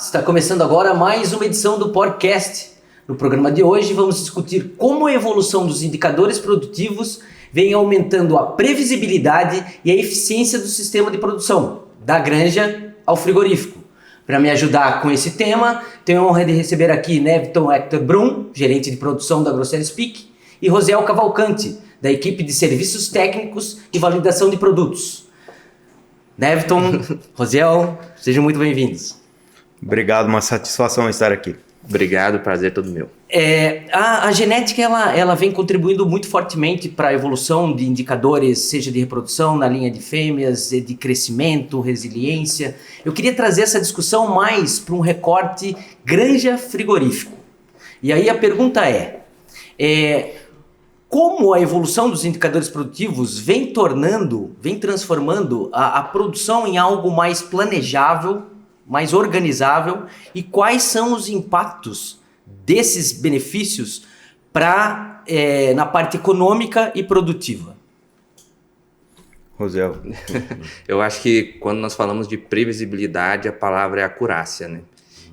Está começando agora mais uma edição do podcast. No programa de hoje vamos discutir como a evolução dos indicadores produtivos vem aumentando a previsibilidade e a eficiência do sistema de produção, da granja ao frigorífico. Para me ajudar com esse tema, tenho a honra de receber aqui Neviton Hector Brum, gerente de produção da Grosseries Peak, e Rosiel Cavalcante, da equipe de serviços técnicos e validação de produtos. Neviton, Rosiel, sejam muito bem-vindos. Obrigado, uma satisfação estar aqui. Obrigado, prazer todo meu. A genética ela vem contribuindo muito fortemente para a evolução de indicadores, seja de reprodução na linha de fêmeas, de crescimento, resiliência. Eu queria trazer essa discussão mais para um recorte granja frigorífico. E aí a pergunta como a evolução dos indicadores produtivos vem transformando a produção em algo mais planejável, mais organizável, e quais são os impactos desses benefícios na parte econômica e produtiva? Rosiel. Eu acho que quando nós falamos de previsibilidade, a palavra é acurácia, né?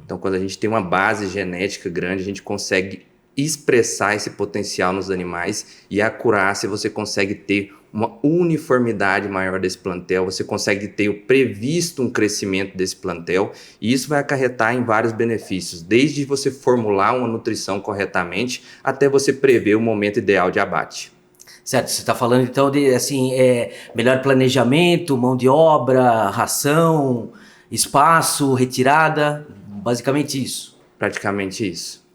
Então, quando a gente tem uma base genética grande, a gente consegue expressar esse potencial nos animais, e a acurácia você consegue ter uma uniformidade maior desse plantel, você consegue ter previsto um crescimento desse plantel, e isso vai acarretar em vários benefícios, desde você formular uma nutrição corretamente até você prever o momento ideal de abate. Certo, você está falando então de melhor planejamento, mão de obra, ração, espaço, retirada, basicamente isso. Praticamente isso.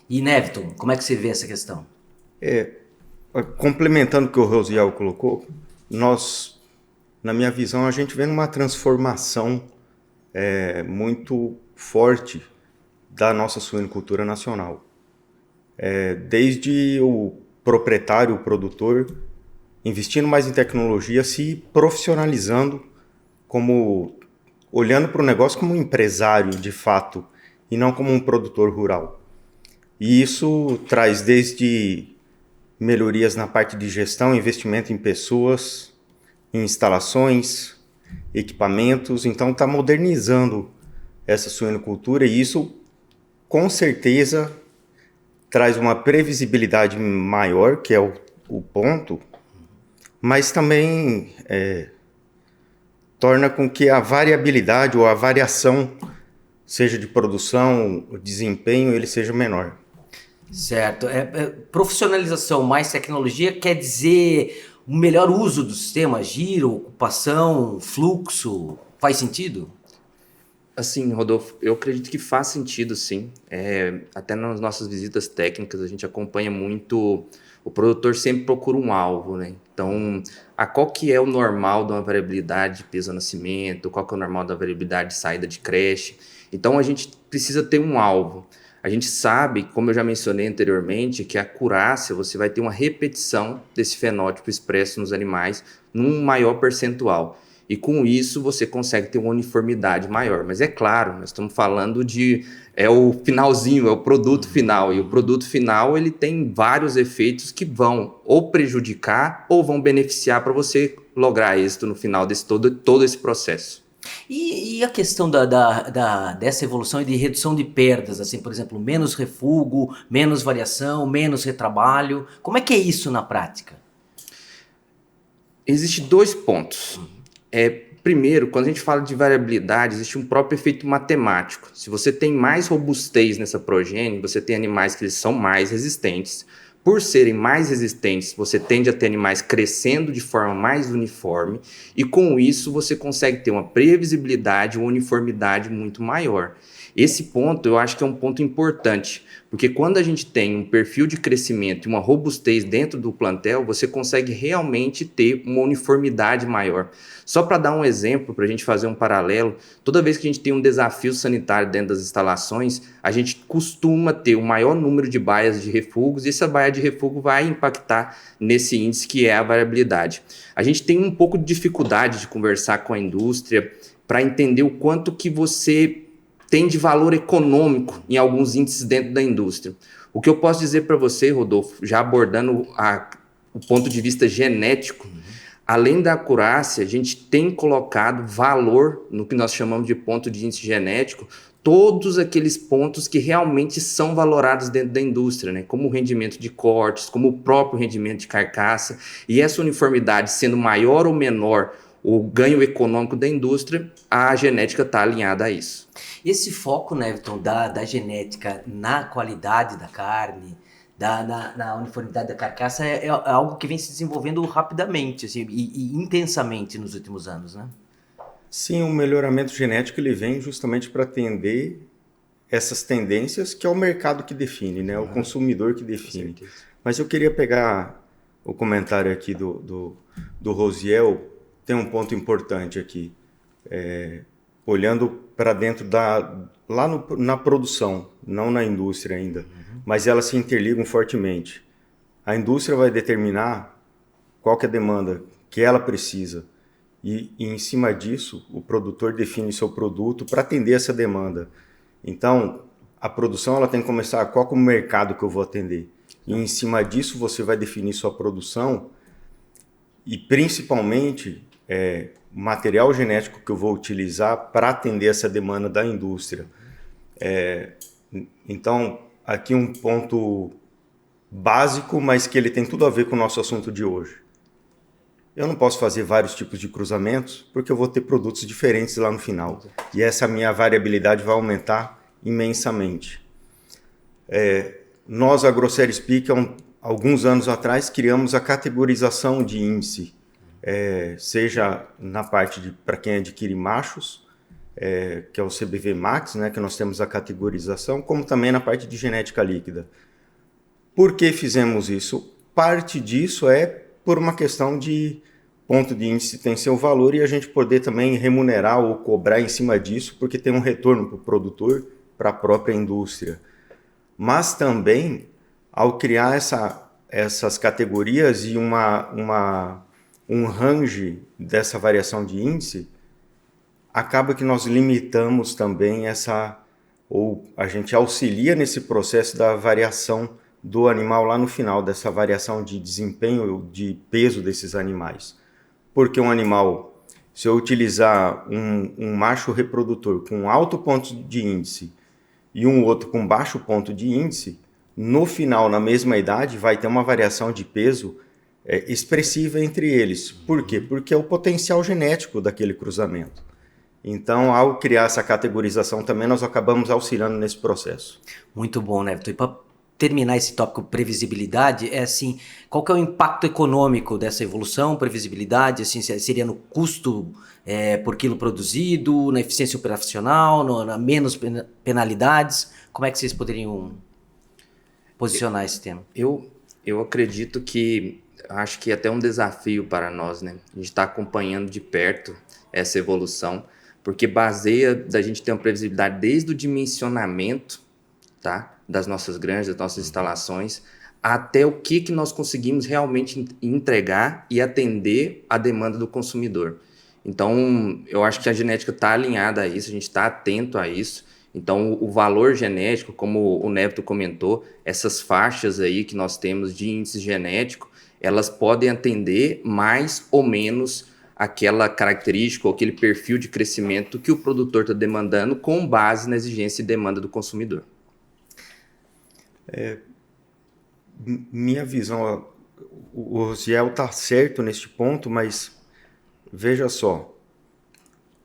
E Neviton, como é que você vê essa questão? Complementando o que o Rosiel colocou, nós, na minha visão, a gente vê uma transformação muito forte da nossa suinocultura nacional. Desde o proprietário, o produtor, investindo mais em tecnologia, se profissionalizando, olhando para o negócio como um empresário de fato, e não como um produtor rural. E isso traz desde melhorias na parte de gestão, investimento em pessoas, em instalações, equipamentos. Então está modernizando essa suinocultura, e isso com certeza traz uma previsibilidade maior, que é o ponto, mas também torna com que a variabilidade ou a variação, seja de produção, o desempenho, ele seja menor. Certo. Profissionalização mais tecnologia quer dizer um melhor uso do sistema, giro, ocupação, fluxo, faz sentido? Assim, Rodolfo, eu acredito que faz sentido, sim. Até nas nossas visitas técnicas a gente acompanha muito, o produtor sempre procura um alvo, né? Então, qual que é o normal de uma variabilidade de peso a nascimento, qual que é o normal da variabilidade de saída de creche. Então a gente precisa ter um alvo. A gente sabe, como eu já mencionei anteriormente, que a acurácia, você vai ter uma repetição desse fenótipo expresso nos animais num maior percentual. E com isso você consegue ter uma uniformidade maior. Mas é claro, nós estamos falando o finalzinho, é o produto final. E o produto final ele tem vários efeitos que vão ou prejudicar ou vão beneficiar para você lograr êxito no final desse todo esse processo. E a questão dessa evolução e de redução de perdas, assim, por exemplo, menos refúgio, menos variação, menos retrabalho, como é que é isso na prática? Existem 2 pontos. Primeiro, quando a gente fala de variabilidade, existe um próprio efeito matemático. Se você tem mais robustez nessa progênie, você tem animais que eles são mais resistentes. Por serem mais resistentes, você tende a ter animais crescendo de forma mais uniforme, e com isso você consegue ter uma previsibilidade, uma uniformidade muito maior. Esse ponto eu acho que é um ponto importante, porque quando a gente tem um perfil de crescimento e uma robustez dentro do plantel, você consegue realmente ter uma uniformidade maior. Só para dar um exemplo, para a gente fazer um paralelo, toda vez que a gente tem um desafio sanitário dentro das instalações, a gente costuma ter um maior número de baias de refúgios, e essa baia de refúgio vai impactar nesse índice que é a variabilidade. A gente tem um pouco de dificuldade de conversar com a indústria para entender o quanto que você tem de valor econômico em alguns índices dentro da indústria. O que eu posso dizer para você, Rodolfo, já abordando o ponto de vista genético, além da acurácia, a gente tem colocado valor no que nós chamamos de ponto de índice genético, todos aqueles pontos que realmente são valorados dentro da indústria, né? Como o rendimento de cortes, como o próprio rendimento de carcaça, e essa uniformidade sendo maior ou menor o ganho econômico da indústria, a genética está alinhada a isso. Esse foco, né, Everton, da genética na qualidade da carne, na uniformidade da carcaça, é algo que vem se desenvolvendo rapidamente assim, e intensamente nos últimos anos, né? Sim, o melhoramento genético ele vem justamente para atender essas tendências que é o mercado que define, né? O consumidor que define. Mas eu queria pegar o comentário aqui do Rosiel, tem um ponto importante aqui. Olhando para dentro na produção, não na indústria ainda, mas elas se interligam fortemente. A indústria vai determinar qual que é a demanda que ela precisa e em cima disso o produtor define seu produto para atender essa demanda. Então, a produção ela tem que começar qual que é o mercado que eu vou atender. E em cima disso você vai definir sua produção e principalmente o material genético que eu vou utilizar para atender essa demanda da indústria. Então, aqui um ponto básico, mas que ele tem tudo a ver com o nosso assunto de hoje. Eu não posso fazer vários tipos de cruzamentos porque eu vou ter produtos diferentes lá no final. E essa minha variabilidade vai aumentar imensamente. Nós, a Grosseries Peak, alguns anos atrás, criamos a categorização de índice, seja na parte para quem adquire machos, que é o CBV Max, né, que nós temos a categorização, como também na parte de genética líquida. Por que fizemos isso? Parte disso é por uma questão de ponto de índice tem seu valor e a gente poder também remunerar ou cobrar em cima disso, porque tem um retorno para o produtor, para a própria indústria. Mas também, ao criar essas categorias e um range dessa variação de índice, acaba que nós limitamos também ou a gente auxilia nesse processo da variação do animal lá no final, dessa variação de desempenho, de peso desses animais. Porque um animal, se eu utilizar um macho reprodutor com alto ponto de índice e um outro com baixo ponto de índice, no final, na mesma idade, vai ter uma variação de peso expressiva entre eles. Por quê? Porque é o potencial genético daquele cruzamento. Então, ao criar essa categorização também, nós acabamos auxiliando nesse processo. Muito bom, né, Everton? E para terminar esse tópico previsibilidade, assim, qual que é o impacto econômico dessa evolução, previsibilidade, assim, seria no custo por quilo produzido, na eficiência operacional, na menos penalidades? Como é que vocês poderiam posicionar esse tema? Eu acredito que, acho que é até um desafio para nós, né? A gente está acompanhando de perto essa evolução, porque baseia da gente ter uma previsibilidade desde o dimensionamento, tá? Das nossas granjas, das nossas instalações, até o que nós conseguimos realmente entregar e atender a demanda do consumidor. Então, eu acho que a genética está alinhada a isso, a gente está atento a isso. Então, o valor genético, como o Neto comentou, essas faixas aí que nós temos de índice genético, elas podem atender mais ou menos aquela característica ou aquele perfil de crescimento que o produtor está demandando com base na exigência e demanda do consumidor. Minha visão, o Rosiel está certo neste ponto, mas veja só,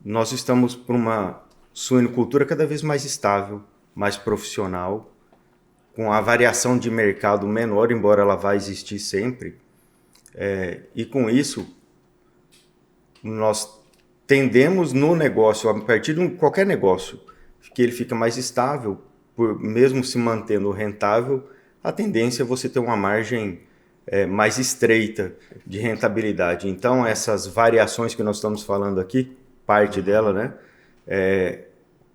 nós estamos por uma suinocultura cada vez mais estável, mais profissional, com a variação de mercado menor, embora ela vá existir sempre, e com isso nós tendemos no negócio, a partir de qualquer negócio, que ele fica mais estável, mesmo se mantendo rentável, a tendência é você ter uma margem mais estreita de rentabilidade. Então, essas variações que nós estamos falando aqui, parte dela, né,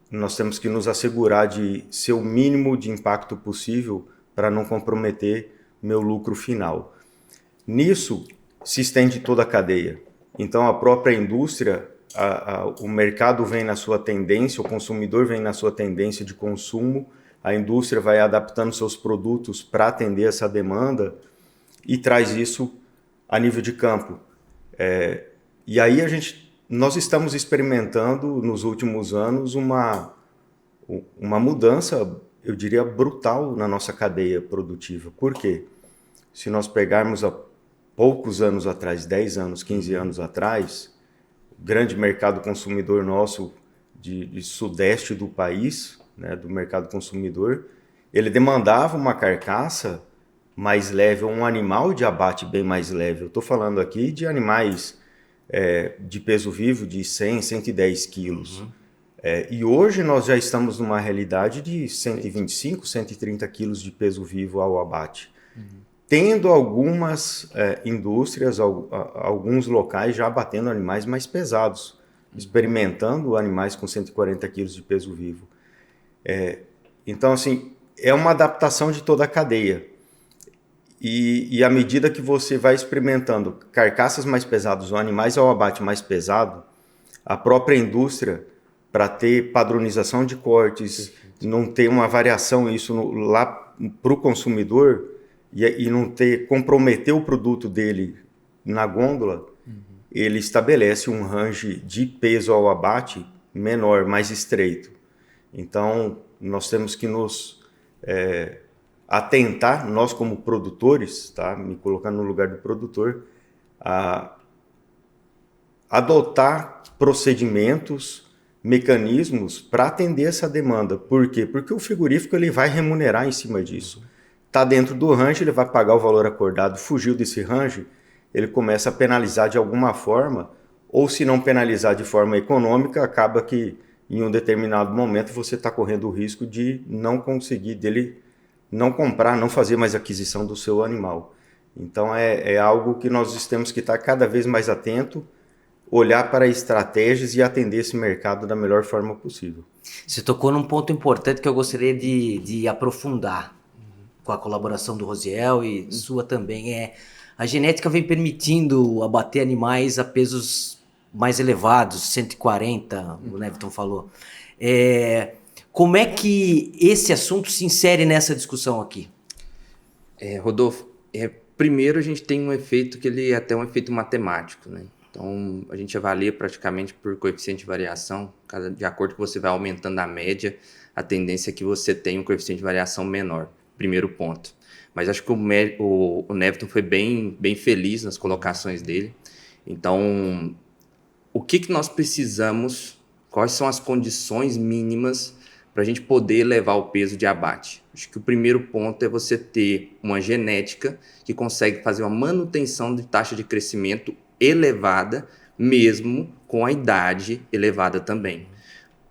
nós temos que nos assegurar de ser o mínimo de impacto possível para não comprometer meu lucro final. Nisso, se estende toda a cadeia. Então, a própria indústria, o mercado vem na sua tendência, o consumidor vem na sua tendência de consumo, a indústria vai adaptando seus produtos para atender essa demanda e traz isso a nível de campo. E aí nós estamos experimentando nos últimos anos uma mudança, eu diria, brutal na nossa cadeia produtiva. Por quê? Se nós pegarmos há poucos anos atrás, 10 anos, 15 anos atrás, o grande mercado consumidor nosso de sudeste do país, né, do mercado consumidor, ele demandava uma carcaça mais leve, um animal de abate bem mais leve. Eu estou falando aqui de animais de peso vivo de 100, 110 quilos. E hoje nós já estamos numa realidade de 125, 130 quilos de peso vivo ao abate. Tendo algumas indústrias, alguns locais já abatendo animais mais pesados, experimentando animais com 140 quilos de peso vivo. Então, assim, é uma adaptação de toda a cadeia. E à medida que você vai experimentando carcaças mais pesadas ou animais ao abate mais pesado, a própria indústria, para ter padronização de cortes, não ter uma variação lá para o consumidor e não comprometer o produto dele na gôndola, ele estabelece um range de peso ao abate menor, mais estreito. Então, nós temos que nos atentar, nós como produtores, tá? Me colocar no lugar do produtor, a adotar procedimentos, mecanismos para atender essa demanda. Por quê? Porque o frigorífico ele vai remunerar em cima disso. Está dentro do range, ele vai pagar o valor acordado. Fugiu desse range, ele começa a penalizar de alguma forma, ou se não penalizar de forma econômica, acaba que em um determinado momento você está correndo o risco de não conseguir dele, não comprar, não fazer mais aquisição do seu animal. Então é algo que nós temos que estar cada vez mais atento, olhar para estratégias e atender esse mercado da melhor forma possível. Você tocou num ponto importante que eu gostaria de aprofundar com a colaboração do Rosiel e sua também. A genética vem permitindo abater animais a pesos mais elevados, 140, o Neverton falou. Como é que esse assunto se insere nessa discussão aqui? Rodolfo, primeiro a gente tem um efeito que ele é até um efeito matemático, né? Então, a gente avalia praticamente por coeficiente de variação, de acordo com que você vai aumentando a média, a tendência é que você tenha um coeficiente de variação menor, primeiro ponto. Mas acho que o Neverton foi bem feliz nas colocações dele. Então, o que nós precisamos, quais são as condições mínimas para a gente poder elevar o peso de abate? Acho que o primeiro ponto é você ter uma genética que consegue fazer uma manutenção de taxa de crescimento elevada, mesmo com a idade elevada também.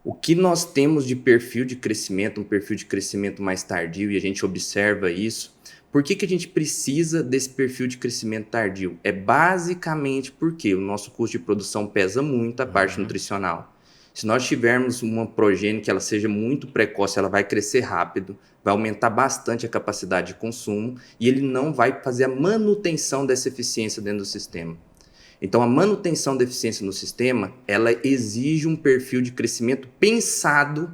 O que nós temos de perfil de crescimento, um perfil de crescimento mais tardio, e a gente observa isso. Por que a gente precisa desse perfil de crescimento tardio? É basicamente porque o nosso custo de produção pesa muito a parte nutricional. Se nós tivermos uma progênie que ela seja muito precoce, ela vai crescer rápido, vai aumentar bastante a capacidade de consumo e ele não vai fazer a manutenção dessa eficiência dentro do sistema. Então, a manutenção da eficiência no sistema, ela exige um perfil de crescimento pensado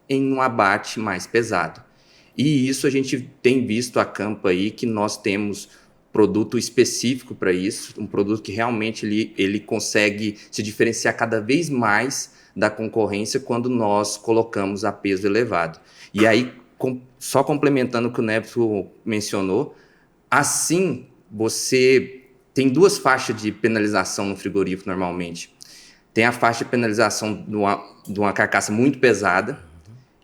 em um abate mais pesado. E isso a gente tem visto a campo aí, que nós temos produto específico para isso, um produto que realmente ele consegue se diferenciar cada vez mais da concorrência quando nós colocamos a peso elevado. E aí, só complementando o que o Neverton mencionou, assim você tem duas faixas de penalização no frigorífico normalmente. Tem a faixa de penalização de uma carcaça muito pesada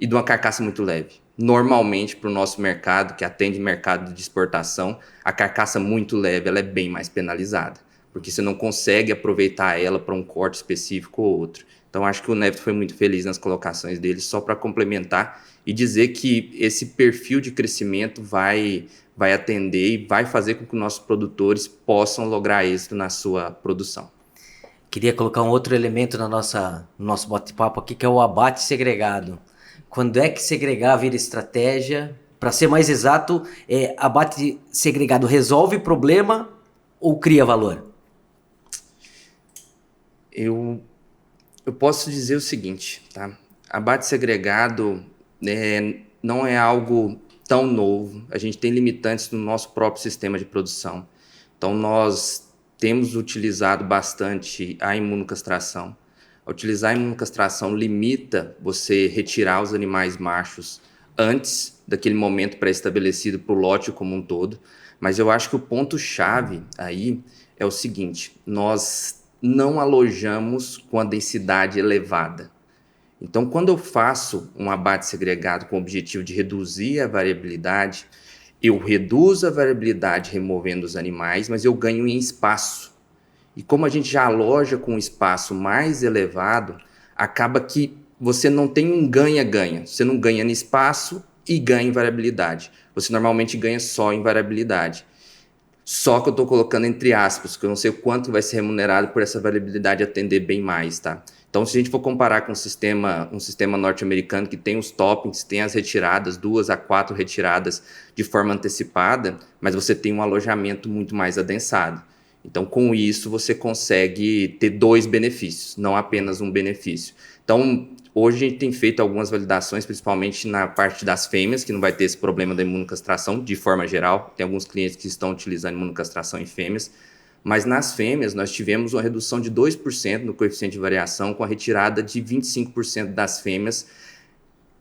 e de uma carcaça muito leve. Normalmente, para o nosso mercado, que atende mercado de exportação, a carcaça muito leve ela é bem mais penalizada, porque você não consegue aproveitar ela para um corte específico ou outro. Então, acho que o Neverton foi muito feliz nas colocações dele, só para complementar e dizer que esse perfil de crescimento vai atender e vai fazer com que nossos produtores possam lograr êxito na sua produção. Queria colocar um outro elemento no nosso bate-papo aqui, que é o abate segregado. Quando é que segregar vira estratégia? Para ser mais exato, abate segregado resolve problema ou cria valor? Eu posso dizer o seguinte, tá? Abate segregado não é algo tão novo. A gente tem limitantes no nosso próprio sistema de produção. Então, nós temos utilizado bastante a imunocastração. Utilizar a imunocastração limita você retirar os animais machos antes daquele momento pré-estabelecido para o lote como um todo. Mas eu acho que o ponto-chave aí é o seguinte: nós não alojamos com a densidade elevada. Então, quando eu faço um abate segregado com o objetivo de reduzir a variabilidade, eu reduzo a variabilidade removendo os animais, mas eu ganho em espaço. E como a gente já aloja com um espaço mais elevado, acaba que você não tem um ganha-ganha. Você não ganha em espaço e ganha em variabilidade. Você normalmente ganha só em variabilidade. Só que eu estou colocando entre aspas, porque eu não sei o quanto vai ser remunerado por essa variabilidade atender bem mais, tá? Então, se a gente for comparar com um sistema norte-americano que tem os toppings, tem as retiradas, 2 a 4 retiradas de forma antecipada, mas você tem um alojamento muito mais adensado. Então, com isso, você consegue ter 2 benefícios, não apenas um benefício. Então, hoje a gente tem feito algumas validações, principalmente na parte das fêmeas, que não vai ter esse problema da imunocastração de forma geral. Tem alguns clientes que estão utilizando imunocastração em fêmeas. Mas nas fêmeas, nós tivemos uma redução de 2% no coeficiente de variação, com a retirada de 25% das fêmeas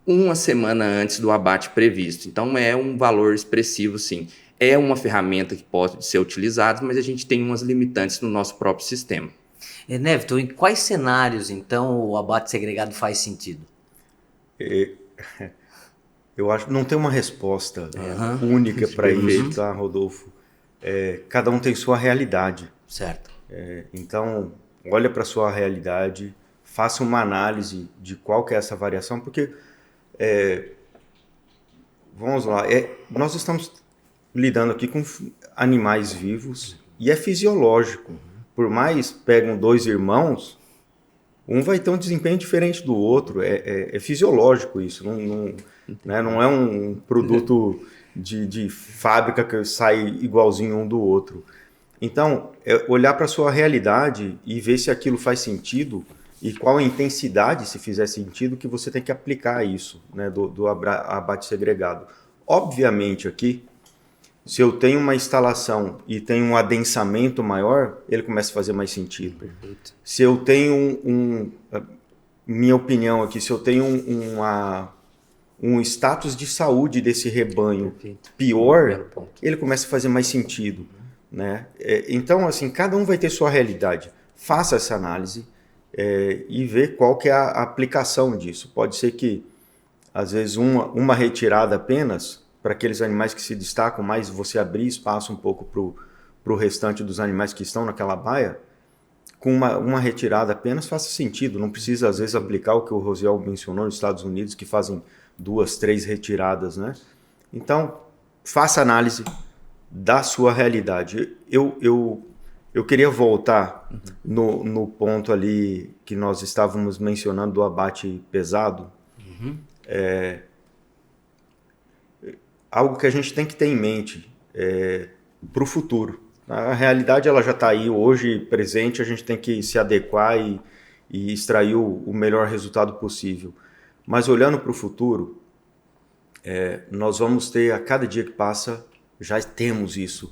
uma semana antes do abate previsto. Então, é um valor expressivo, sim. É uma ferramenta que pode ser utilizada, mas a gente tem umas limitantes no nosso próprio sistema. Neverton, em quais cenários, então, o abate segregado faz sentido? Eu acho que não tem uma resposta única para isso, tá, Rodolfo? Cada um tem sua realidade. Certo. Então, olha para a sua realidade, faça uma análise de qual que é essa variação, porque, vamos lá, nós estamos lidando aqui com animais vivos e é fisiológico. Por mais pegam 2 irmãos, um vai ter um desempenho diferente do outro. É fisiológico isso. Não é um produto de fábrica que sai igualzinho um do outro. Então, olhar para a sua realidade e ver se aquilo faz sentido e qual a intensidade, se fizer sentido, que você tem que aplicar isso, né, do abate segregado. Obviamente aqui, se eu tenho uma instalação e tenho um adensamento maior, ele começa a fazer mais sentido. Perfeito. Se eu tenho minha opinião aqui, se eu tenho um status de saúde desse rebanho pior, ele começa a fazer mais sentido, né? Então, assim, cada um vai ter sua realidade. Faça essa análise e vê qual que é a aplicação disso. Pode ser que, às vezes, uma retirada apenas, para aqueles animais que se destacam mais, você abrir espaço um pouco para o restante dos animais que estão naquela baia, com uma retirada apenas faça sentido. Não precisa, às vezes, aplicar o que o Rosiel mencionou nos Estados Unidos, que fazem 2, 3 retiradas, né? Então, faça análise da sua realidade. Eu queria voltar no ponto ali que nós estávamos mencionando do abate pesado. Algo que a gente tem que ter em mente para o futuro. A realidade ela já está aí hoje, presente, a gente tem que se adequar e extrair o melhor resultado possível. Mas olhando para o futuro, nós vamos ter, a cada dia que passa, já temos isso,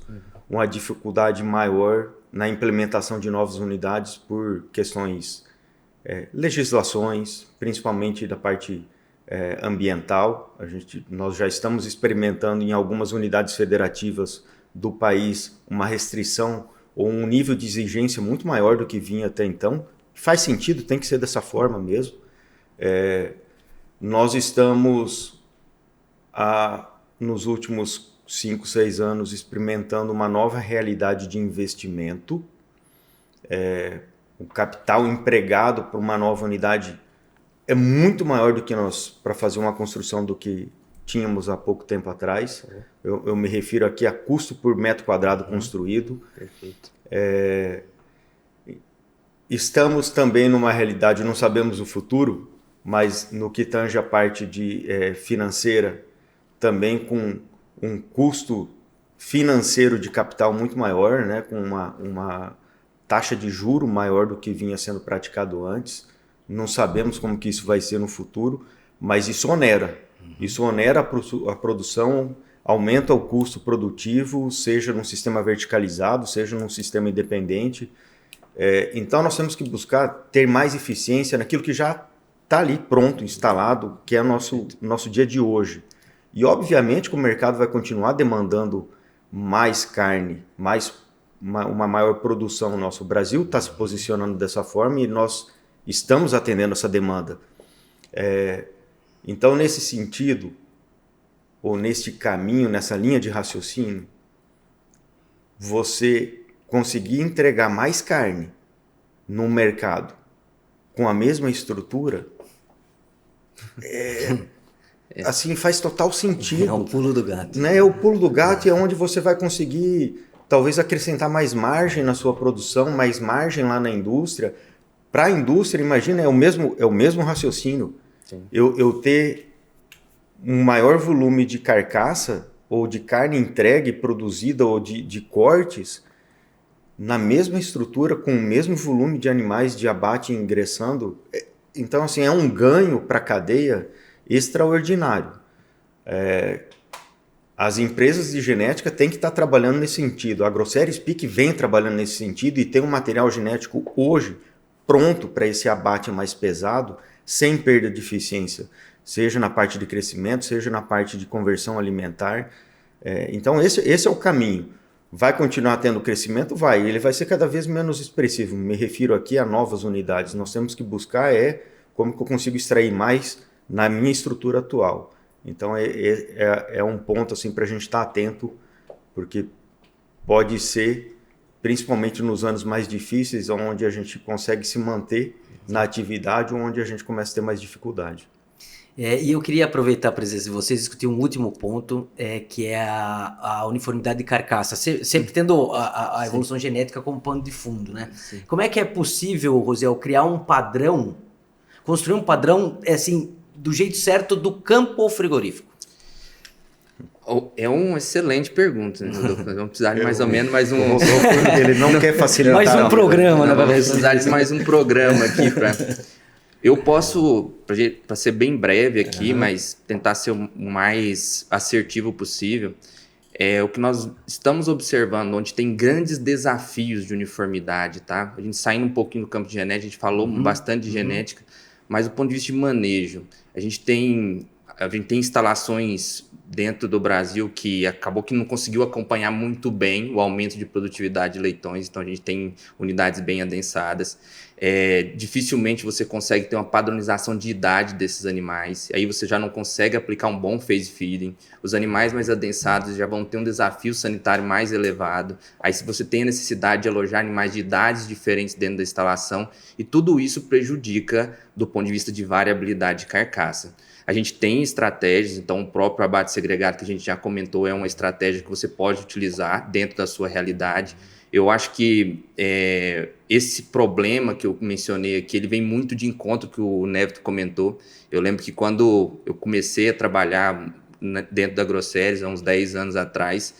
uma dificuldade maior na implementação de novas unidades por questões, legislações, principalmente da parte ambiental. Nós já estamos experimentando em algumas unidades federativas do país uma restrição ou um nível de exigência muito maior do que vinha até então. Faz sentido, tem que ser dessa forma mesmo. Nós estamos, nos últimos 5, 6 anos, experimentando uma nova realidade de investimento. O capital empregado para uma nova unidade é muito maior do que nós para fazer uma construção do que tínhamos há pouco tempo atrás. Eu me refiro aqui a custo por metro quadrado construído. Perfeito. Estamos também numa realidade, não sabemos o futuro, mas no que tange a parte financeira, também com um custo financeiro de capital muito maior, né, com uma taxa de juro maior do que vinha sendo praticado antes. Não sabemos como que isso vai ser no futuro, mas isso onera. Isso onera a produção, aumenta o custo produtivo, seja num sistema verticalizado, seja num sistema independente. Então, nós temos que buscar ter mais eficiência naquilo que já está ali pronto, instalado, que é o nosso dia de hoje. E, obviamente, que o mercado vai continuar demandando mais carne, uma maior produção nossa. O Brasil está se posicionando dessa forma e nós estamos atendendo essa demanda. Então, nesse sentido, ou neste caminho, nessa linha de raciocínio, você conseguir entregar mais carne no mercado com a mesma estrutura, assim, faz total sentido. É o pulo do gato. Né? É o pulo do gato e é onde você vai conseguir, talvez, acrescentar mais margem na sua produção, mais margem lá na indústria. Para a indústria, imagina, é o mesmo raciocínio. Eu ter um maior volume de carcaça ou de carne entregue, produzida, ou de cortes, na mesma estrutura, com o mesmo volume de animais de abate ingressando. Então, assim, é um ganho para a cadeia extraordinário. As empresas de genética têm que estar trabalhando nesse sentido. A Grosseries Peak vem trabalhando nesse sentido e tem um material genético hoje pronto para esse abate mais pesado, sem perda de eficiência, seja na parte de crescimento, seja na parte de conversão alimentar. Então, esse é o caminho. Vai continuar tendo crescimento? Vai. Ele vai ser cada vez menos expressivo. Me refiro aqui a novas unidades. Nós temos que buscar como que eu consigo extrair mais na minha estrutura atual. Então, é um ponto assim, para a gente estar atento, porque pode ser, principalmente nos anos mais difíceis, onde a gente consegue se manter na atividade, ou onde a gente começa a ter mais dificuldade. E eu queria aproveitar a presença de vocês e discutir um último ponto, que é a uniformidade de carcaça, sempre tendo a evolução genética como pano de fundo, né? Sim. Como é que é possível, Rosiel, criar um padrão, construir um padrão, assim, do jeito certo do campo ao frigorífico? É uma excelente pergunta, né? Vamos precisar de mais ou menos mais um... Ele não quer facilitar. Mais um programa, né? Vamos precisar de mais um programa aqui para... Eu posso, para ser bem breve aqui, mas tentar ser o mais assertivo possível, o que nós estamos observando, onde tem grandes desafios de uniformidade, tá? A gente saindo um pouquinho do campo de genética, a gente falou bastante de genética, mas do ponto de vista de manejo, a gente tem instalações dentro do Brasil que acabou que não conseguiu acompanhar muito bem o aumento de produtividade de leitões, então a gente tem unidades bem adensadas. Dificilmente você consegue ter uma padronização de idade desses animais, aí você já não consegue aplicar um bom phase feeding, os animais mais adensados já vão ter um desafio sanitário mais elevado, aí se você tem a necessidade de alojar animais de idades diferentes dentro da instalação, e tudo isso prejudica do ponto de vista de variabilidade de carcaça. A gente tem estratégias, então o próprio abate segregado que a gente já comentou é uma estratégia que você pode utilizar dentro da sua realidade. Eu acho que esse problema que eu mencionei aqui, ele vem muito de encontro que o Neveto comentou. Eu lembro que quando eu comecei a trabalhar dentro da Grosseries, há uns 10 anos atrás,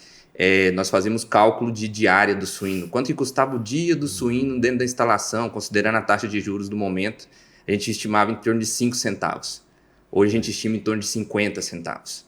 nós fazíamos cálculo de diária do suíno. Quanto que custava o dia do suíno dentro da instalação, considerando a taxa de juros do momento, a gente estimava em torno de 5 centavos. Hoje a gente estima em torno de 50 centavos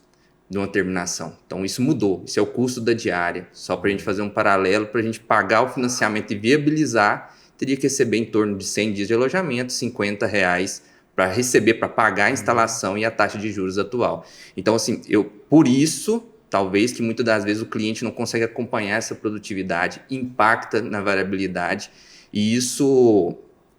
de uma terminação. Então isso mudou, isso é o custo da diária. Só para a gente fazer um paralelo, para a gente pagar o financiamento e viabilizar, teria que receber em torno de 100 dias de alojamento, R$50 para receber, para pagar a instalação e a taxa de juros atual. Então assim, por isso, talvez que muitas das vezes o cliente não consegue acompanhar essa produtividade, impacta na variabilidade, e isso...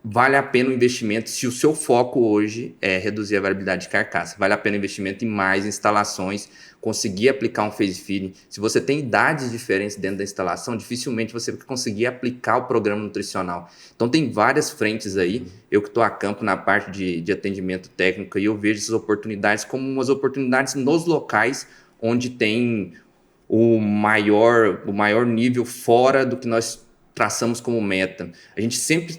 Vale a pena o investimento, se o seu foco hoje é reduzir a variabilidade de carcaça, vale a pena o investimento em mais instalações, conseguir aplicar um phase feeding. Se você tem idades diferentes dentro da instalação, dificilmente você vai conseguir aplicar o programa nutricional. Então tem várias frentes aí, eu que estou a campo na parte de atendimento técnico, e eu vejo essas oportunidades como umas oportunidades nos locais onde tem o maior nível fora do que nós traçamos como meta. A gente sempre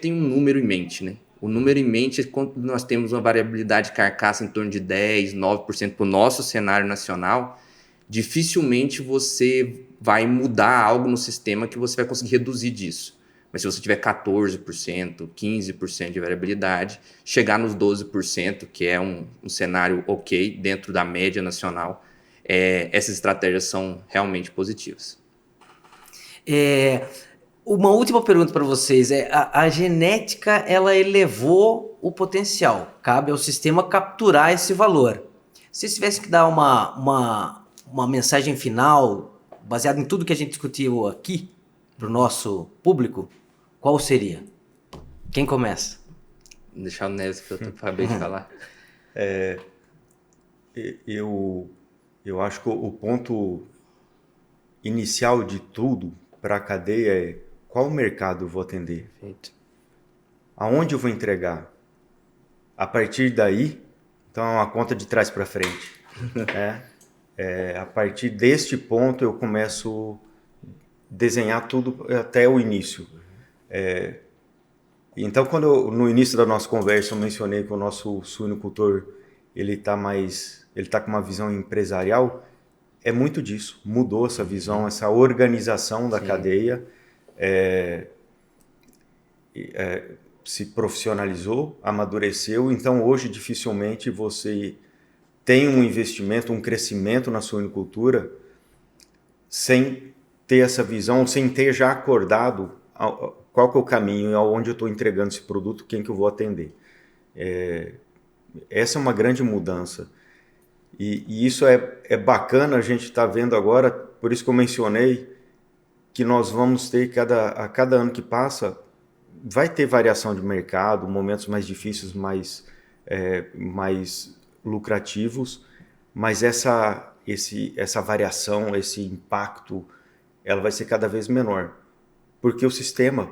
tem um número em mente, né? O número em mente é quando nós temos uma variabilidade de carcaça em torno de 10%, 9% para o nosso cenário nacional, dificilmente você vai mudar algo no sistema que você vai conseguir reduzir disso. Mas se você tiver 14%, 15% de variabilidade, chegar nos 12%, que é um cenário ok dentro da média nacional, essas estratégias são realmente positivas. Uma última pergunta para vocês é: a genética ela elevou o potencial, cabe ao sistema capturar esse valor. Se vocês tivessem que dar uma mensagem final baseada em tudo que a gente discutiu aqui para o nosso público, qual seria? Quem começa? Vou deixar o Neves que eu acabei de falar. Eu acho que o ponto inicial de tudo para a cadeia é qual mercado eu vou atender? Perfeito. Aonde eu vou entregar? A partir daí, então é uma conta de trás para frente. A partir deste ponto eu começo a desenhar tudo até o início. Então, no início da nossa conversa eu mencionei que o nosso suinocultor ele tá com uma visão empresarial, é muito disso. Mudou essa visão, essa organização da cadeia, se profissionalizou, amadureceu. Então, hoje, dificilmente você tem um investimento, um crescimento na suinocultura sem ter essa visão, sem ter já acordado qual que é o caminho, aonde eu estou entregando esse produto, quem que eu vou atender. Essa é uma grande mudança. E isso é bacana a gente estar vendo agora, por isso que eu mencionei que nós vamos ter, a cada ano que passa, vai ter variação de mercado, momentos mais difíceis, mais lucrativos, mas essa variação, esse impacto, ela vai ser cada vez menor, porque o sistema,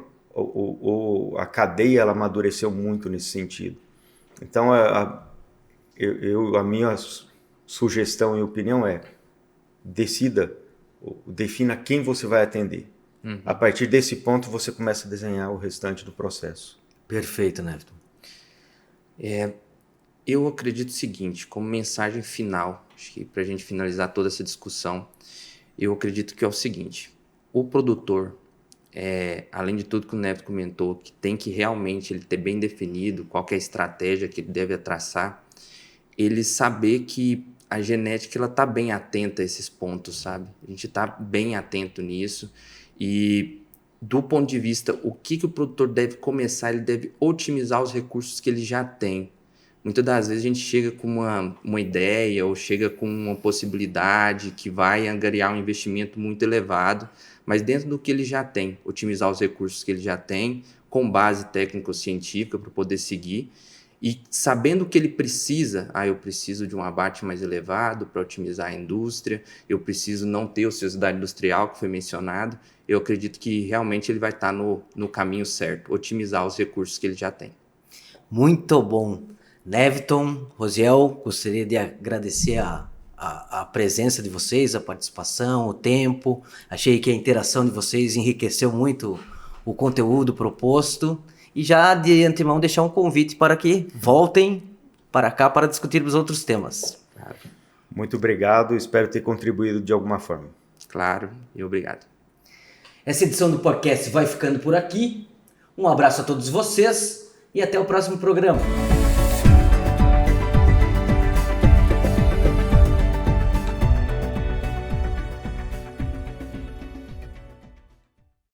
a cadeia, ela amadureceu muito nesse sentido. Então, a minha sugestão e opinião é: defina quem você vai atender. A partir desse ponto, você começa a desenhar o restante do processo. Perfeito, Neviton. Eu acredito o seguinte, como mensagem final, acho que para a gente finalizar toda essa discussão, eu acredito que é o seguinte: o produtor, além de tudo que o Neviton comentou, que tem que realmente ele ter bem definido qual que é a estratégia que ele deve traçar, ele saber que a genética ela tá bem atenta a esses pontos, sabe? A gente tá bem atento nisso e do ponto de vista o que o produtor deve começar, ele deve otimizar os recursos que ele já tem. Muitas das vezes a gente chega com uma ideia ou chega com uma possibilidade que vai angariar um investimento muito elevado, mas dentro do que ele já tem, otimizar os recursos que ele já tem, com base técnico-científica para poder seguir, e sabendo o que ele precisa, eu preciso de um abate mais elevado para otimizar a indústria, eu preciso não ter ociosidade industrial, que foi mencionado, eu acredito que realmente ele vai estar no caminho certo, otimizar os recursos que ele já tem. Muito bom. Neviton, Rosiel, gostaria de agradecer a presença de vocês, a participação, o tempo. Achei que a interação de vocês enriqueceu muito o conteúdo proposto. E já de antemão deixar um convite para que voltem para cá para discutirmos outros temas. Claro. Muito obrigado, espero ter contribuído de alguma forma. Claro, e obrigado. Essa edição do podcast vai ficando por aqui. Um abraço a todos vocês e até o próximo programa.